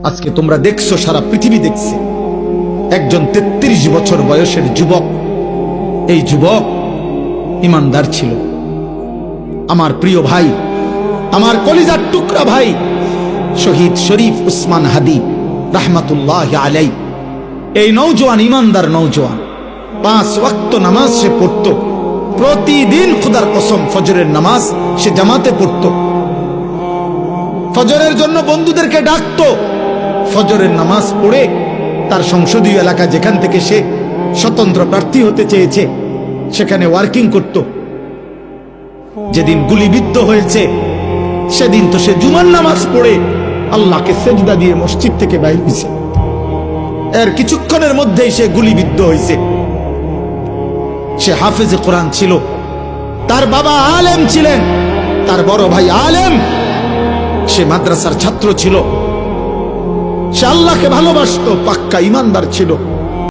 আজকে তোমরা দেখছো, সারা পৃথিবী দেখছে, একজন 33 বছর বয়সের যুবক, এই যুবক ইমানদার ছিল। আমার প্রিয় ভাই, আমার কলিজার টুকরা ভাই, শহীদ শরীফ উসমান হাদি রাহমাতুল্লাহ আলাই, এই নওজোয়ান ইমানদার নওজোয়ান 5 ওয়াক্ত নামাজ সে পড়ত প্রতিদিন। খোদার কসম, ফজরের নামাজ সে জামাতে পড়ত, ফজরের জন্য বন্ধুদেরকে ডাকতো, ফজরের নামাজ পড়ে তার সংসদীয় এলাকা যেখান থেকে সে স্বতন্ত্র প্রার্থী হতে চেয়েছে সেখানে ওয়ার্কিং করত। যেদিন গুলিবিদ্ধ হয়েছে সেদিন তো সে জুমার নামাজ পড়ে আল্লাহকে সেজদা দিয়ে মসজিদ থেকে বাইর হয়েছে। এর কিছুক্ষণের মধ্যেই সে গুলিবিদ্ধ হয়েছে। সে হাফেজে কোরআন ছিল, তার বাবা আলেম ছিলেন, তার বড় ভাই আলেম, সে মাদ্রাসার ছাত্র ছিল, সে আল্লাহকে ভালোবাসতো, পাক্কা ইমানদার ছিল।